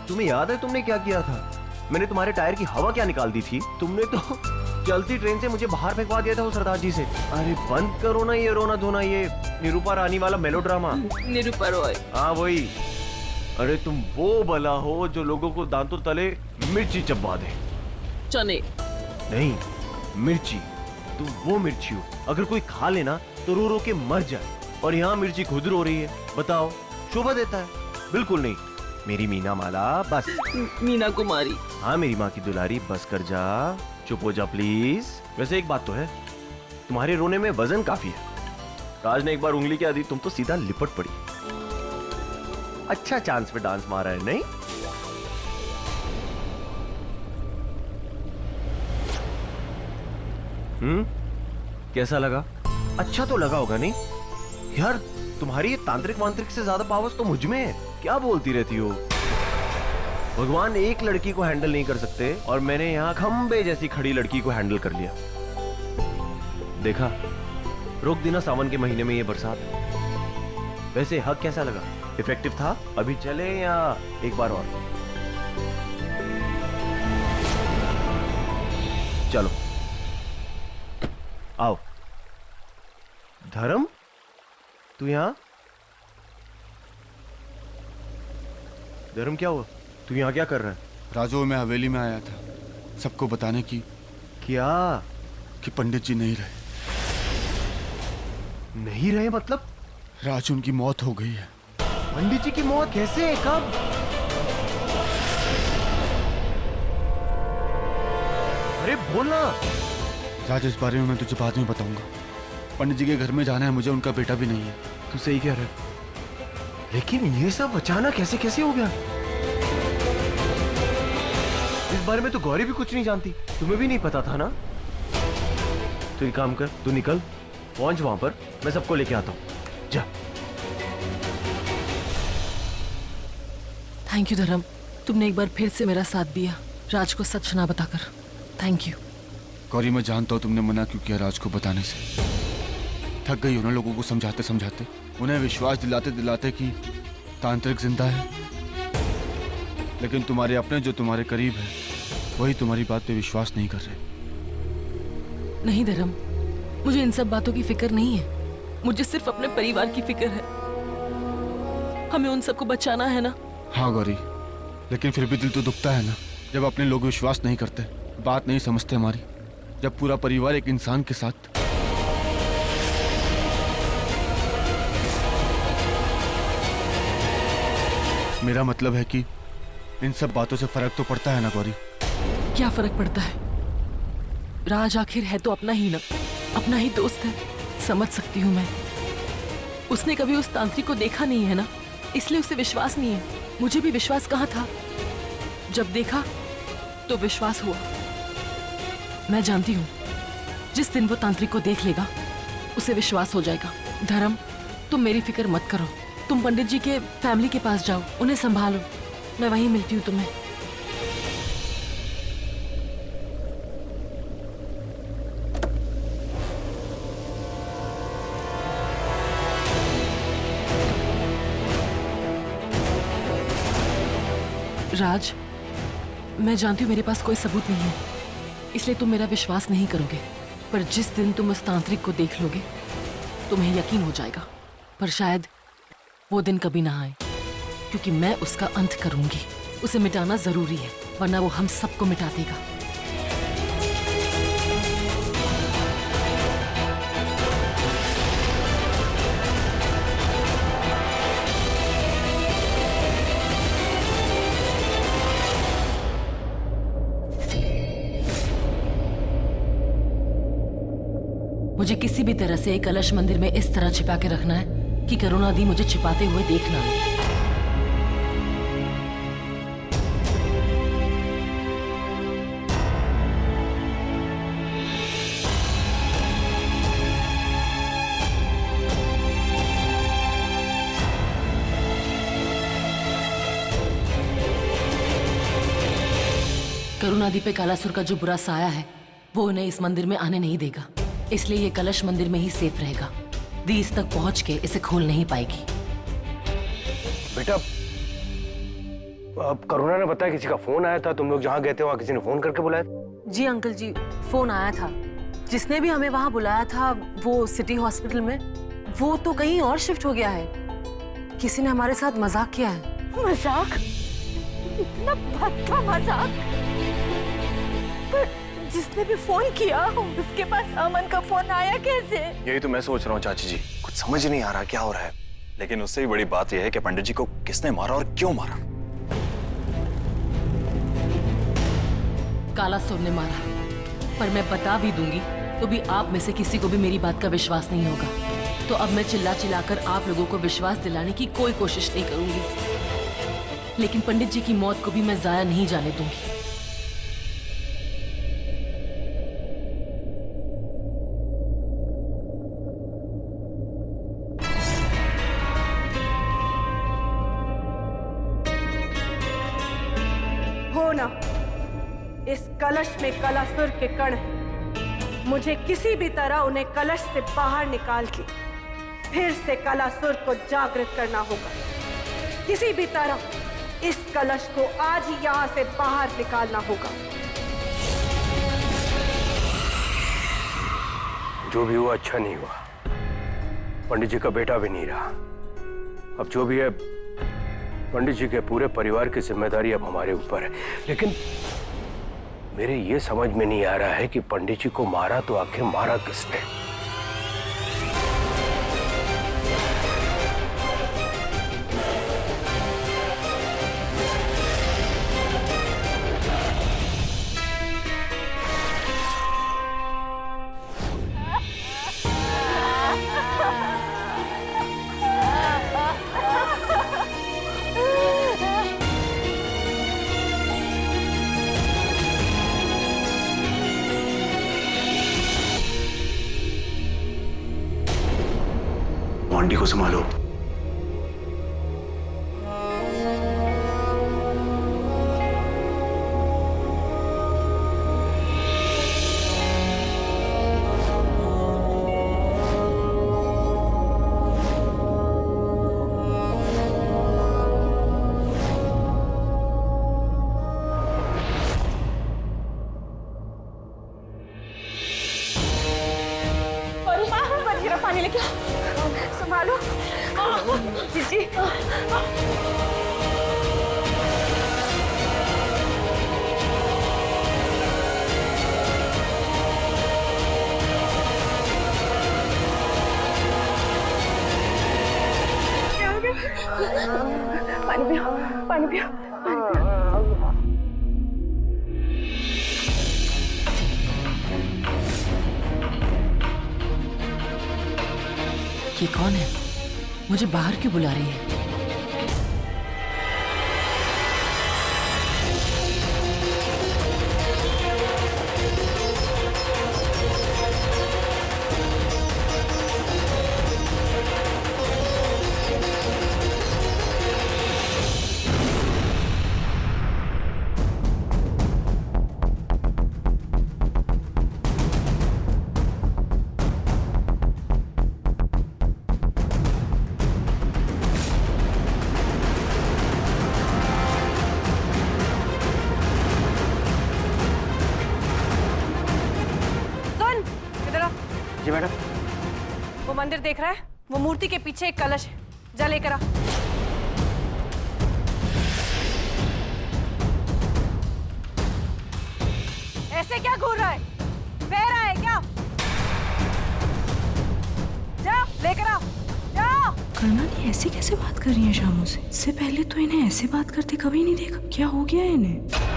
तुम्हें याद है तुमने क्या किया था? मैंने तुम्हारे टायर की हवा क्या निकाल दी थी। तुमने तो चलती ट्रेन से मुझे बाहर फेंकवा दिया था वो सरदार जी से। अरे बंद करो ना ये रोना धोना, ये निरूपा रानी वाला मेलोड्रामा। निरूपा रॉय। हाँ वही। अरे तुम वो बला हो जो लोगों को दांतों तले मिर्ची चबा दे। चने नहीं, मिर्ची। तुम वो मिर्ची हो, अगर कोई खा लेना तो रो रो के मर जाए, और यहाँ मिर्ची खुद रो रही है। बताओ, शोभा देता है? बिल्कुल नहीं। मेरी मीना माला बस। मीना कुमारी। हाँ मेरी माँ की दुलारी, बस कर जा, चुप हो जा प्लीज। वैसे एक बात तो है, तुम्हारे रोने में वजन काफी है। राज ने एक बार उंगली क्या दी, तुम तो सीधा लिपट पड़ी। अच्छा चांस पे डांस मारा है नहीं? कैसा लगा? अच्छा तो लगा होगा नहीं यार? तुम्हारी ये तांत्रिक वांत्रिक से ज्यादा पावर्स तो मुझ में है। क्या बोलती रहती हो? भगवान एक लड़की को हैंडल नहीं कर सकते, और मैंने यहाँ खंबे जैसी खड़ी लड़की को हैंडल कर लिया। देखा, रोक दी ना सावन के महीने में ये बरसात। वैसे हक कैसा लगा? इफेक्टिव था? अभी चले या एक बार और? चलो आओ। धर्म, तू यहाँ? धर्म क्या हुआ? तू यहाँ क्या कर रहा है? राजू, मैं हवेली में आया था सबको बताने की। क्या? कि पंडित जी नहीं रहे। नहीं रहे मतलब? राजू, उनकी मौत हो गई है। पंडित जी की मौत कैसे? कब? अरे बोलना। राज, इस बारे में मैं तुझे बाद में बताऊंगा। पंडित जी के घर में जाना है मुझे, उनका बेटा भी नहीं है। तू सही कह रहा है, लेकिन ये सब अचानक कैसे कैसे हो गया? इस बारे में तो गौरी भी कुछ नहीं जानती, तुम्हें भी नहीं पता था ना? तो एक काम कर, तू निकल, पहुंच वहां पर, मैं सबको लेके आता हूं। जा। थैंक यू धर्म, तुमने एक बार फिर से मेरा साथ दिया राज को सच ना बताकर। Thank you. गौरी, मैं जानता हूँ तुमने मना क्यों किया राज को बताने से। थक गई हो ना लोगों को समझाते समझाते, उन्हें विश्वास दिलाते दिलाते कि तांत्रिक जिंदा है। लेकिन तुम्हारे अपने जो तुम्हारे करीब है वही तुम्हारी बात पे विश्वास नहीं कर रहे। नहीं धर्म, मुझे इन सब बातों की फिक्र नहीं है। मुझे सिर्फ अपने परिवार की फिक्र है। हमें उन सबको बचाना है ना। हाँ गौरी, लेकिन फिर भी दिल तो दुखता है ना जब अपने लोग विश्वास नहीं करते, बात नहीं समझते हमारी। जब पूरा परिवार एक इंसान के साथ। मेरा मतलब है कि इन सब बातों से फर्क तो पड़ता है ना गौरी? क्या फर्क पड़ता है? राज आखिर है तो अपना ही ना, अपना ही दोस्त है। समझ सकती हूँ मैं। उसने कभी उस तांत्रिक को देखा नहीं है ना, इसलिए उसे विश्वास नहीं है। मुझे भी विश्वास कहाँ था, जब देखा तो विश्वास हुआ। मैं जानती हूँ जिस दिन वो तांत्रिक को देख लेगा उसे विश्वास हो जाएगा। धर्म, तुम मेरी फिक्र मत करो। तुम पंडित जी के फैमिली के पास जाओ, उन्हें संभालो। मैं वहीं मिलती हूँ तुम्हें। राज, मैं जानती हूँ मेरे पास कोई सबूत नहीं है, इसलिए तुम मेरा विश्वास नहीं करोगे। पर जिस दिन तुम उस तांत्रिक को देख लोगे तुम्हें यकीन हो जाएगा। पर शायद वो दिन कभी ना आए, क्योंकि मैं उसका अंत करूंगी। उसे मिटाना जरूरी है, वरना वो हम सबको मिटा देगा। मुझे किसी भी तरह से कलश मंदिर में इस तरह छिपा के रखना है कि करुणा दी मुझे छिपाते हुए देख ना ले। करुणा दी पे कालासुर का जो बुरा साया है वो उन्हें इस मंदिर में आने नहीं देगा, इसलिए ये कलश मंदिर में ही सेफ रहेगा। दी इस तक पहुंच के इसे खोल नहीं पाएगी। बेटा, अब करुणा ने बताया किसी का फोन आया था, तुम लोग जहाँ गए थे वहाँ किसी ने फोन करके बुलाया? जी अंकल जी, फोन आया था। जिसने भी हमें वहाँ बुलाया था वो सिटी हॉस्पिटल में, वो तो कहीं और शिफ्ट हो गया है। किसी ने हमारे साथ मजाक किया है। मजाक? इतना भद्दा मजाक? पर जिसने भी फोन किया उसके पास अमन का फोन आया कैसे? यही तो मैं सोच रहा हूँ चाची जी, कुछ समझ नहीं आ रहा क्या हो रहा है। लेकिन उससे भी बड़ी बात यह है कि पंडित जी को किसने मारा और क्यों मारा। काला सुर ने मारा, पर मैं बता भी दूंगी तो भी आप में से किसी को भी मेरी बात का विश्वास नहीं होगा। तो अब मैं चिल्ला चिल्लाकर आप लोगों को विश्वास दिलाने की कोई कोशिश नहीं करूंगी, लेकिन पंडित जी की मौत को भी मैं जाया नहीं जाने दूंगी। हो ना, इस कलश में कलासुर के कण हैं। मुझे किसी भी तरह उन्हें कलश से बाहर निकाल के फिर से कलासुर को जागृत करना होगा। किसी भी तरह इस कलश को आज ही यहाँ से बाहर निकालना होगा। जो भी हुआ अच्छा नहीं हुआ, पंडित जी का बेटा भी नहीं रहा। अब जो भी है, पंडित जी के पूरे परिवार की जिम्मेदारी अब हमारे ऊपर है। लेकिन मेरे ये समझ में नहीं आ रहा है कि पंडित जी को मारा तो आखिर मारा किसने? आंटी को संभालो। पानी लेके संभालो जी। पानी पियो, पानी पियो। ये कौन है? मुझे बाहर क्यों बुला रही है? जी मैडम। वो मंदिर देख रहा है? वो मूर्ति के पीछे एक कलश है, जा लेकर आ। ऐसे क्या घूर रहा है? बह रहा है क्या? जा लेकर आ, जा। करुणा ने ऐसे कैसे बात कर रही है शामू से? इससे पहले तो इन्हें ऐसे बात करते कभी नहीं देखा। क्या हो गया है इन्हें?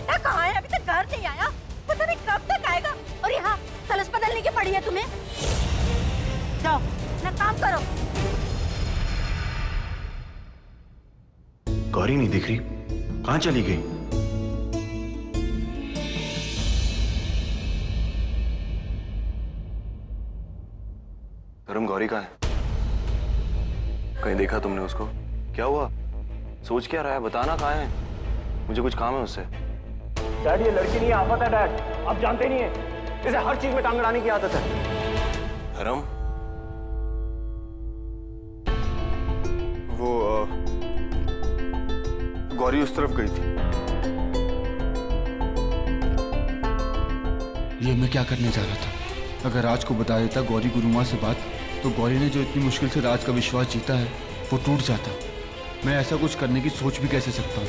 बेटा कहाँ है? अभी तक घर नहीं आया, पता नहीं कब तक आएगा। और यहाँ कलश बदलने की पड़ी है तुम्हें। जाओ ना काम करो। गौरी नहीं दिख रही, कहाँ चली गई? धर्म, गौरी कहाँ है? कहीं देखा तुमने उसको? क्या हुआ? सोच क्या रहा है? बताना कहाँ है? मुझे कुछ काम है उससे। डैड ये लड़की नहीं आफत है डैड, आप जानते नहीं है, इसे हर चीज में टांग अड़ाने की आदत है। धर्म, वो गौरी उस तरफ गई थी। ये मैं क्या करने जा रहा था? अगर राज को बता देता गौरी गुरुमा से बात, तो गौरी ने जो इतनी मुश्किल से राज का विश्वास जीता है वो टूट जाता। मैं ऐसा कुछ करने की सोच भी कैसे सकता हूँ?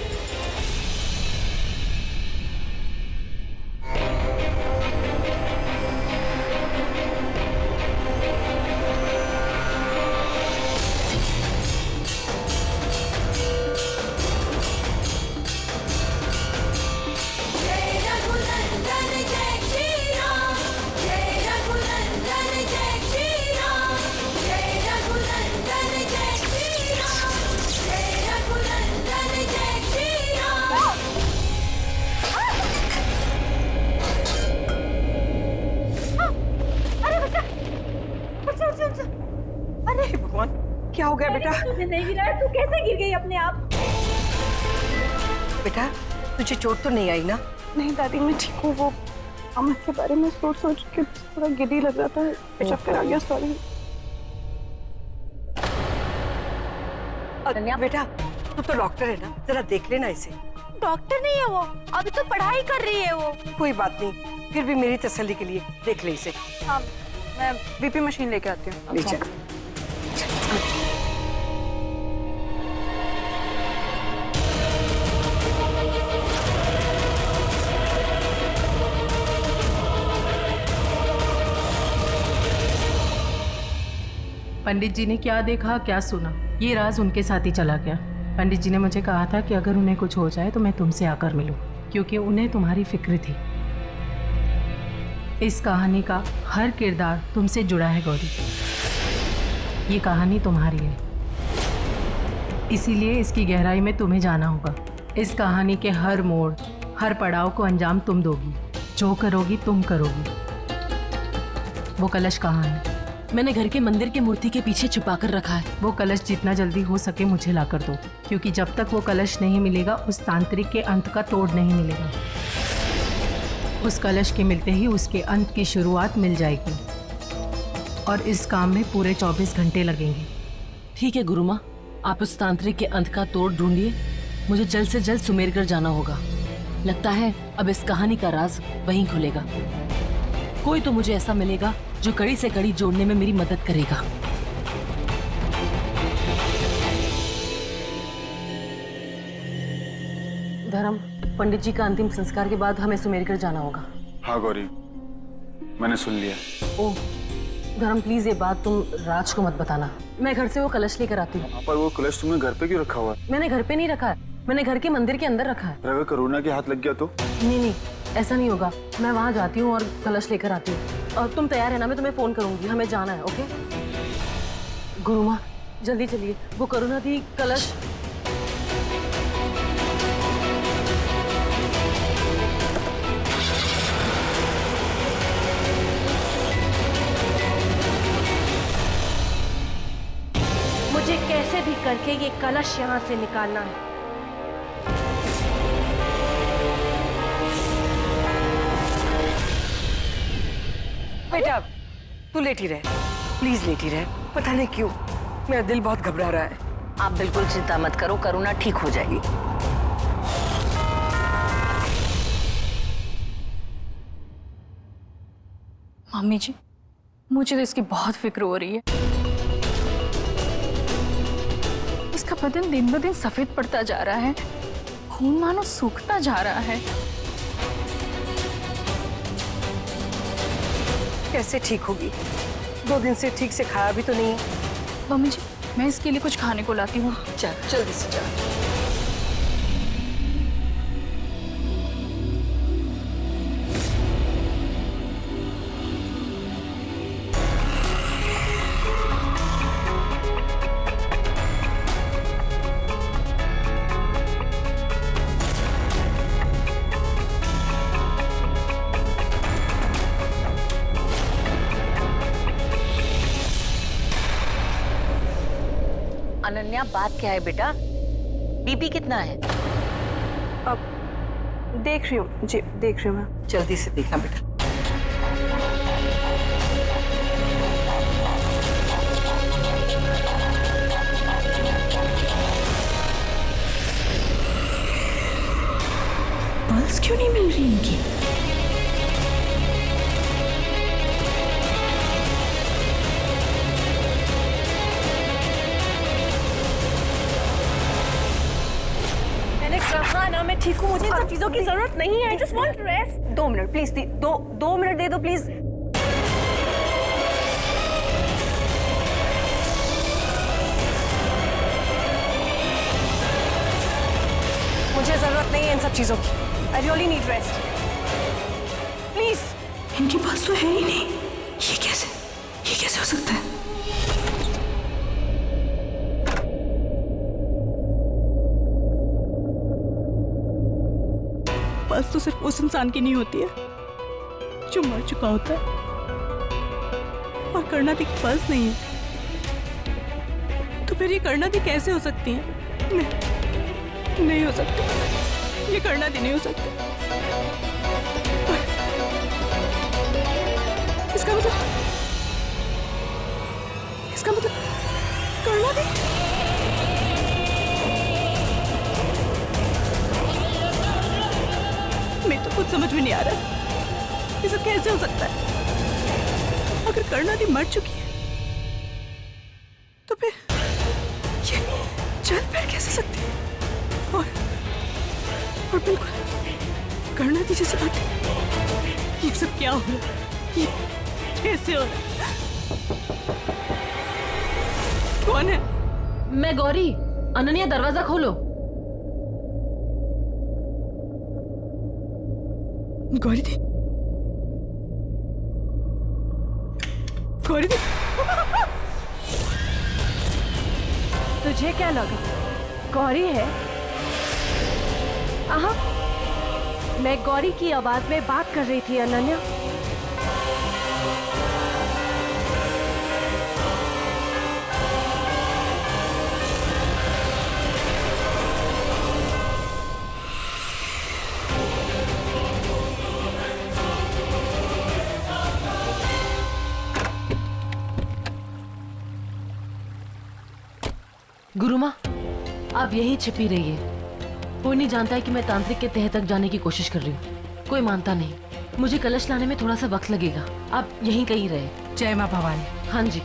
क्या हो गया बेटा? तुझे नहीं गिरा है, तू कैसे गिर गई अपने आप? बेटा तुझे चोट तो नहीं आई ना? नहीं दादी मैं ठीक हूँ। वो अमन के बारे में सोच सोच के थोड़ा गिरी लग रहा था, चक्कर आ गया। सॉरी। बेटा तू तो डॉक्टर है ना, जरा देख लेना इसे। डॉक्टर नहीं है वो, अभी तो पढ़ाई कर रही है वो। कोई बात नहीं, फिर भी मेरी तसल्ली के लिए देख ले इसे। हाँ मैं बीपी मशीन लेके आती हूँ। ले चल। पंडित जी ने क्या देखा क्या सुना, ये राज उनके साथ ही चला गया। पंडित जी ने मुझे कहा था कि अगर उन्हें कुछ हो जाए तो मैं तुमसे आकर मिलूं, क्योंकि उन्हें तुम्हारी फिक्र थी। इस कहानी का हर किरदार तुमसे जुड़ा है गौरी। ये कहानी तुम्हारी है, इसीलिए इसकी गहराई में तुम्हें जाना होगा। इस कहानी के हर मोड़, हर पड़ाव को अंजाम तुम दोगी। जो करोगी तुम करोगी। वो कलश कहाँ है? मैंने घर के मंदिर के मूर्ति के पीछे छुपा कर रखा है। वो कलश जितना जल्दी हो सके मुझे ला कर दो, क्योंकि जब तक वो कलश नहीं मिलेगा उस तांत्रिक के अंत का तोड़ नहीं मिलेगा। उस कलश के मिलते ही उसके अंत की शुरुआत मिल जाएगी, और इस काम में पूरे 24 घंटे लगेंगे। ठीक है गुरुमा, आप उस तांत्रिक के अंत का तोड़ ढूंढिए। मुझे जल्द से जल्द सुमेरगढ़ जाना होगा। लगता है अब इस कहानी का राज वहीं खुलेगा। कोई तो मुझे ऐसा मिलेगा जो कड़ी से कड़ी जोड़ने में मेरी मदद करेगा। धर्म, पंडित जी का अंतिम संस्कार के बाद हमें सुमेरगढ़ जाना होगा। हाँ गौरी, मैंने सुन लिया। ओह धर्म, प्लीज ये बात तुम राज को मत बताना। मैं घर से वो कलश लेकर आती हूँ। पर वो कलश तुमने घर पे क्यों रखा हुआ है? मैंने घर पे नहीं रखा है, मैंने घर के मंदिर के अंदर रखा है। अगर करुणा के हाथ लग गया तो? नहीं, ऐसा नहीं होगा। मैं वहाँ जाती हूँ और कलश लेकर आती हूँ। और तुम तैयार है ना? मैं तुम्हें फोन करूंगी, हमें जाना है। ओके गुरुमा, जल्दी चलिए। वो करुणा थी कलश। मुझे कैसे भी करके ये कलश यहाँ से निकालना है। बेटा तू लेटी रह, प्लीज लेटी रह। पता नहीं क्यों मेरा दिल बहुत घबरा रहा है। आप बिल्कुल चिंता मत करो, करुणा ठीक हो जाएगी। मम्मी जी, मुझे तो इसकी बहुत फिक्र हो रही है। इसका बदन दिन ब दिन सफेद पड़ता जा रहा है, खून मानो सूखता जा रहा है। कैसे ठीक होगी? 2 दिन से ठीक से खाया भी तो नहीं है। मम्मी जी, मैं इसके लिए कुछ खाने को लाती हूँ। चल जल्दी से चल। अनन्या बात क्या है बेटा? बीपी कितना है? अब देख रही हूँ जी, देख रही हूँ मैं। जल्दी से देखना बेटा। पल्स क्यों नहीं मिल रही इनकी? मैंने कहा ना मैं ठीक हूँ, मुझे इन सब चीजों की जरूरत नहीं है। I just want rest. 2 minute please, 2 minute दे दो प्लीज। मुझे जरूरत नहीं है इन सब चीजों की। I really need rest please. इनके पास तो है ही नहीं। ये कैसे हो सकता है? पल्स तो सिर्फ उस इंसान की नहीं होती है जो मर चुका होता है, और कर्णादी की पल्स नहीं है, तो फिर ये कर्णादी कैसे हो सकती है? नहीं हो सकती, ये कर्णादी नहीं हो सकती। इसका मतलब कर्णादी? मैं तो कुछ समझ में नहीं आ रहा ये सब कैसे हो सकता है। अगर कर्णादी मर चुकी है तो फिर ये चल फिर कैसे सकती है? और बिल्कुल कर्णादी जैसी बात है। ये सब क्या हो रहा है? ये कैसे हो रहा है? कौन है? मैं गौरी। अनन्या, दरवाजा खोलो। गौरी दी, गौरी दी। तुझे क्या लगा गौरी है? आहा, मैं गौरी की आवाज में बात कर रही थी अनन्या। गुरुमा, आप यहीं छिपी रहिए। कोई नहीं जानता है कि मैं तांत्रिक के तह तक जाने की कोशिश कर रही हूँ। कोई मानता नहीं। मुझे कलश लाने में थोड़ा सा वक्त लगेगा। आप यहीं कहीं रहे। जय माँ भवानी। हाँ जी।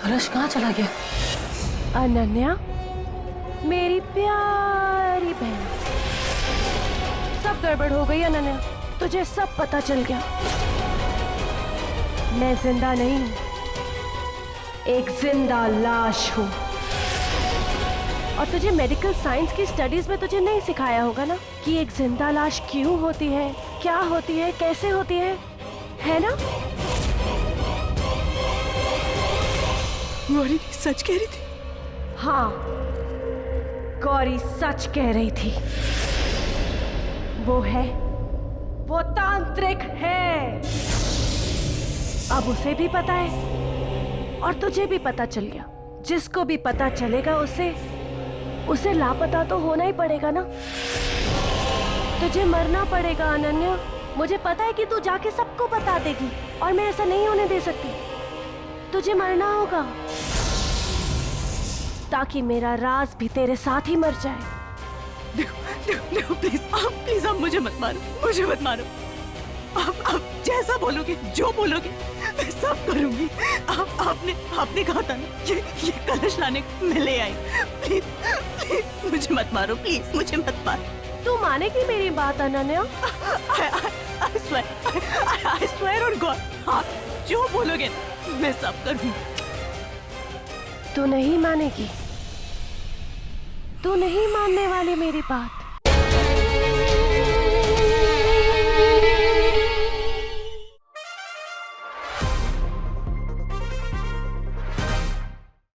हर्ष कहाँ चला गया? अनन्या, मेरी प्यारी बहन, सब गड़बड़ हो गई अनन्या। तुझे सब पता चल गया। मैं जिंदा नहीं हूं, एक जिंदा लाश हूं। और तुझे मेडिकल साइंस की स्टडीज में तुझे नहीं सिखाया होगा ना कि एक जिंदा लाश क्यों होती है, क्या होती है, कैसे होती है ना? गौरी सच कह रही थी। हाँ, गौरी सच कह रही थी। वो तांत्रिक है। अब उसे भी पता है और तुझे भी पता चल गया। जिसको भी पता चलेगा उसे लापता तो होना ही पड़ेगा ना। तुझे मरना पड़ेगा अनन्या। मुझे पता है कि तू जाके सबको बता देगी और मैं ऐसा नहीं होने दे सकती। तुझे मरना होगा ताकि मेरा राज भी तेरे साथ ही मर जाए। देखो प्लीज आप मुझे मत मारो। आप जैसा बोलोगे, जो बोलोगे मैं सब करूंगी। आपने कहा था ना ये कलश लाने मैं ले आई। प्लीज मुझे मत मारो, प्लीज मुझे मत मारो। तू मानेगी मेरी बात Ananya? I swear on God, आप जो बोलोगे मैं सब करूंगी। तू नहीं मानेगी? तू नहीं मानने वाली मेरी बात?